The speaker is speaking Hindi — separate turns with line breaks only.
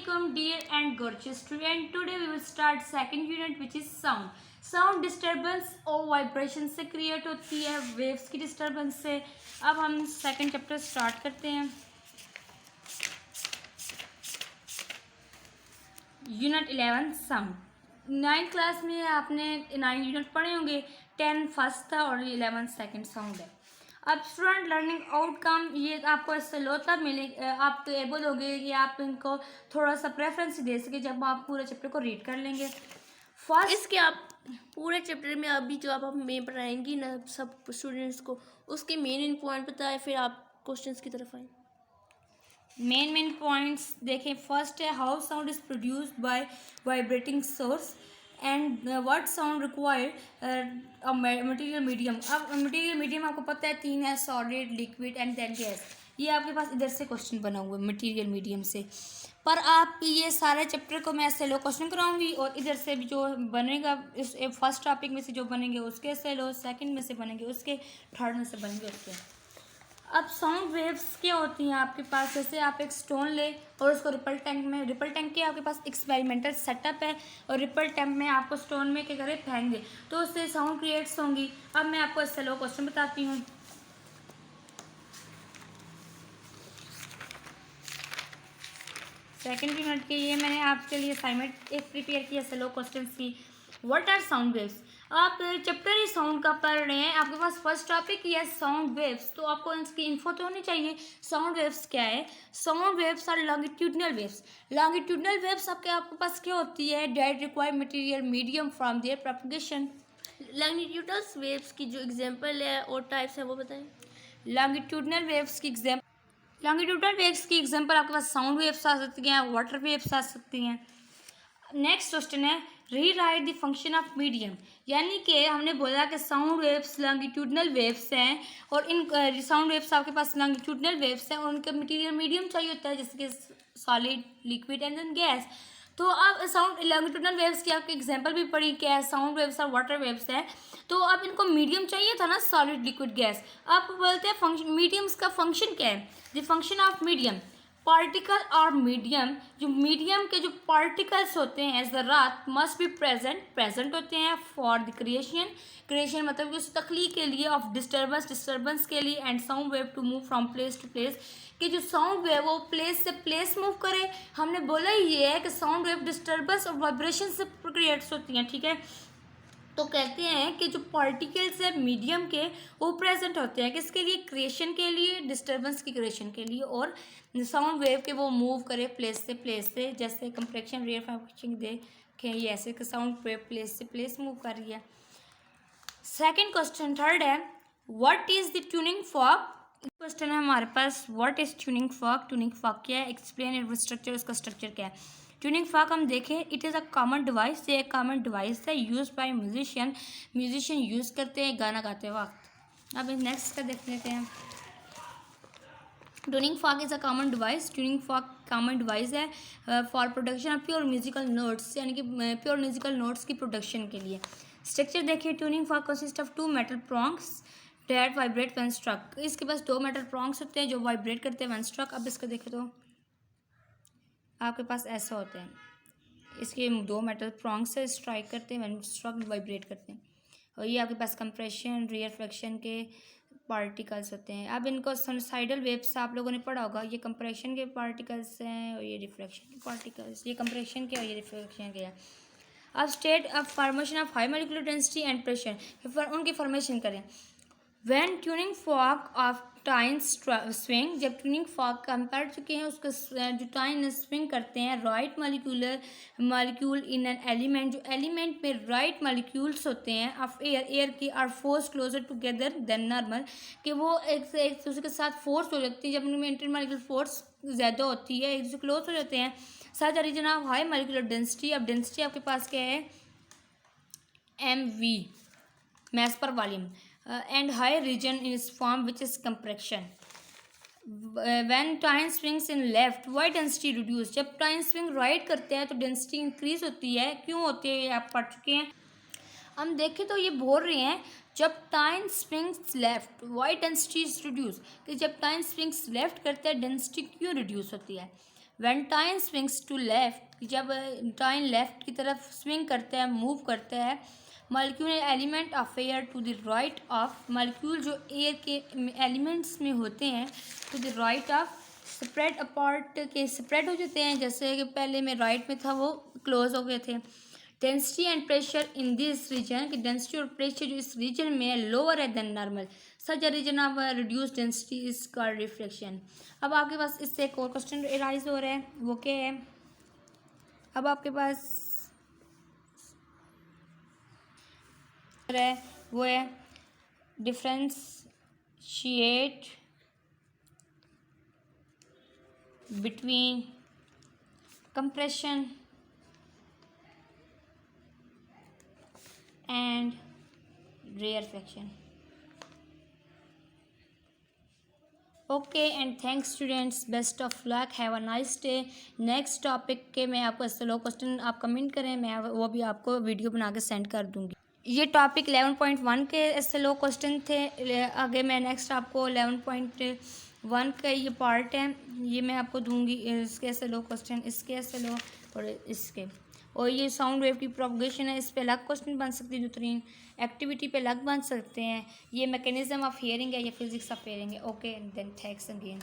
Assalamualaikum dear and gorgeous student. Today we will start second unit which is sound. Sound disturbance और वाइब्रेशन से क्रिएट होती है, वेव्स की डिस्टर्बेंस से. अब हम सेकंड चैप्टर स्टार्ट करते हैं. Unit 11 sound. 9th क्लास में आपने 9 यूनिट पढ़े होंगे. 10 फर्स्ट था और 11 सेकंड साउंड है. अब स्टूडेंट लर्निंग आउटकम ये आपको इससे लो तब मिले, आप तो एबल हो गए कि आप इनको थोड़ा सा प्रेफरेंस दे सके जब आप पूरे चैप्टर को रीड कर लेंगे. फर्स्ट
इसके आप पूरे चैप्टर में अभी जो आप मेन पढ़ाएंगी ना सब स्टूडेंट्स को, उसके मेन पॉइंट बताए, फिर आप क्वेश्चंस की तरफ आए.
मेन पॉइंट्स देखें. फर्स्ट है how sound is produced by vibrating source and what sound required material medium. अब मटेरियल मीडियम आपको पता है 3 है, solid, liquid and then gas. ये आपके पास इधर से क्वेश्चन बना हुआ है मटेरियल मीडियम से. पर आप ये सारे चैप्टर को मैं ऐसे लो क्वेश्चन कराऊंगी और इधर से भी जो बनेगा इस फर्स्ट टॉपिक में से जो बनेंगे उसके से लो, सेकंड में से बनेंगे उसके, थर्ड में से बनेंगे उसके. अब साउंड वेव्स क्या होती हैं आपके पास, जैसे आप एक स्टोन ले और उसको रिपल टैंक में, रिपल टैंक के आपके पास एक्सपेरिमेंटल सेटअप है और रिपल टैंक में आपको स्टोन में क्या करें फेंक दे तो उससे साउंड क्रिएट्स होंगी. अब मैं आपको इससे लो क्वेश्चन बताती हूँ. सेकेंड यूनिट के ये मैंने आपके लिए असाइनमेंट एक प्रिपेयर किया सेलो क्वेश्चन की. What are sound waves. आप चैप्टर ही साउंड का पढ़ रहे हैं, आपके पास फर्स्ट टॉपिक ही है साउंड वेव्स, तो आपको इसकी इन्फो तो होनी चाहिए. साउंड वेव्स क्या है. Sound waves are longitudinal waves. Longitudinal waves आपके पास क्या होती है, that require material medium from their propagation.
Longitudinal waves की जो एग्जांपल है और टाइप्स है वो बताएं.
लॉन्गिट्यूडनल वेव्स की एग्जांपल आपके पास साउंड वेव्स आ सकती हैं, वाटर वेव्स आ सकती हैं. नेक्स्ट क्वेश्चन है री right the function of medium. यानी कि हमने बोला कि साउंड वेव्स लॉन्गिट्यूडनल वेव्स हैं और इन साउंड वेव्स आपके पास लॉन्गिट्यूडनल वेव्स हैं और उनका मटेरियल मीडियम चाहिए होता है जैसे कि solid, liquid and then gas. तो अब साउंड लॉन्गिट्यूडनल वेव्स की आपकी एग्जांपल भी पढ़ी क्या है, साउंड वेव्स और वाटर वेव्स है. तो अब इनको मीडियम चाहिए था ना, सॉलिड, लिक्विड, गैस. आप बोलते हैं फंक्शन मीडियम्स का फंक्शन क्या है. The function of medium particle और मीडियम, जो मीडियम के जो पार्टिकल्स होते हैं एज द रात मस्ट बी प्रेजेंट होते हैं फॉर द क्रिएशन मतलब कि उस तख्लीक के लिए, ऑफ डिस्टर्बेंस के लिए, and sound wave to move from place to place, कि जो साउंड वेव वो प्लेस से प्लेस मूव करे. हमने बोला ये है कि साउंड वेव डिस्टर्बेंस और वाइब्रेशन से क्रिएट्स होती हैं, ठीक है. तो कहते हैं कि जो पार्टिकल्स है मीडियम के वो प्रेजेंट होते हैं किसके लिए, क्रिएशन के लिए, डिस्टर्बेंस की क्रिएशन के लिए, और साउंड वेव के वो मूव करे प्लेस से, जैसे कंप्रेक्शन, रेयर फंक्शन देखें ये ऐसे कि साउंड वेव प्लेस से प्लेस मूव कर रही है. सेकंड क्वेश्चन थर्ड है what is the tuning fork. Question है हमारे पास what is tuning fork. Tuning fork क्या है, एक्सप्लेन इट स्ट्रक्चर, उसका स्ट्रक्चर क्या है. ट्यूनिंग फॉर्क हम देखें, it is a common device. ये एक कॉमन डिवाइस है यूज बाय म्यूजिशियन यूज़ करते हैं गाना गाते वक्त. अब नेक्स्ट का देख लेते हैं. Tuning fork is a common device. Tuning fork common device है for production of pure musical notes, यानी कि प्योर म्यूजिकल नोट्स की प्रोडक्शन के लिए. स्ट्रक्चर देखिए, tuning fork consist of 2 metal prongs that vibrate when struck. इसके पास 2 मेटल प्रॉन्ग्स होते हैं जो वाइब्रेट करते हैं व्हेन स्ट्रक. अब इसको देखें तो आपके पास ऐसा होते हैं, इसके 2 मेटल प्रॉन्ग्स से स्ट्राइक करते हैं व्हेन स्ट्रक, वाइब्रेट करते हैं. और ये आपके पास कंप्रेशन, रिफ्लेक्शन के पार्टिकल्स होते हैं. अब इनको साइनोसाइडल वेव्स आप लोगों ने पढ़ा होगा, ये कंप्रेशन के पार्टिकल्स हैं और ये रिफ्लेक्शन के पार्टिकल्स, ये कंप्रेशन के और ये रिफ्लेक्शन के हैं. अब state of formation of high molecular density and pressure, उनकी फॉर्मेशन करें. व्हेन ट्यूनिंग फॉर्क ऑफ टाइन स्विंग, जब ट्यूनिंग फॉर्क हम पढ़ चुके हैं उसका जो टाइन स्विंग करते हैं, right molecule in an element, जो एलिमेंट में राइट मॉलिक्यूल्स होते हैं ऑफ एयर की, are force closer together than normal, कि वो एक दूसरे के साथ फोर्स हो जाती है. जब उनमें इंटर मॉलिक्यूल फोर्स ज़्यादा होती है, एक दूसरे क्लोज हो जाते हैं. Such reason of high molecular density. अब डेंसिटी आपके पास क्या है, MV, mass per volume, and high region is formed which is compression. When time swings in left, why density reduce. जब टाइम स्विंग राइट करते हैं तो डेंसिटी इंक्रीज होती है. क्यों होती है ये आप पढ़ चुके हैं. हम देखें तो ये बोल रहे हैं जब time swings left why density is reduce, कि जब टाइम स्विंग्स लेफ्ट करते हैं डेंसिटी क्यों रिड्यूस होती है. When time swings to left, जब टाइम लेफ्ट की तरफ स्विंग करता है, मूव करता है, molecule element of air to the right of, molecule जो एयर के एलिमेंट्स में होते हैं, to the right of spread apart, के स्प्रेड हो जाते हैं, जैसे कि पहले में राइट में था वो क्लोज हो गए थे। Density and pressure in this region, कि डेंसिटी और प्रेशर जो इस रीजन में है लोअर है than normal, such a region of reduce density is called reflection. अब आपके पास इससे एक और क्वेश्चन एराइज हो रहा है, वो क्या है? अब आपके पास है वो है differentiate between compression and rarefaction. Okay, and thanks students, best of luck, have a nice day. Next topic के मैं आपको स्लो क्वेश्चन आप कमेंट करें, मैं वो भी आपको वीडियो बना के सेंड कर दूंगी। ये टॉपिक 11.1 के स्लो क्वेश्चन थे। आगे मैं नेक्स्ट आपको 11.1 का ये पार्ट है, ये मैं आपको दूंगी, इसके स्लो क्वेश्चन, इसके स्लो और इसके, और ये साउंड वेव की प्रोपगेशन है, इस पे अलग क्वेश्चन बन सकती है, दूसरी एक्टिविटी पे अलग बन सकते हैं। ये मैकेनिज्म ऑफ हियरिंग है, ये फिजिक्स ऑफ हियरिंग है। Okay, then thanks again.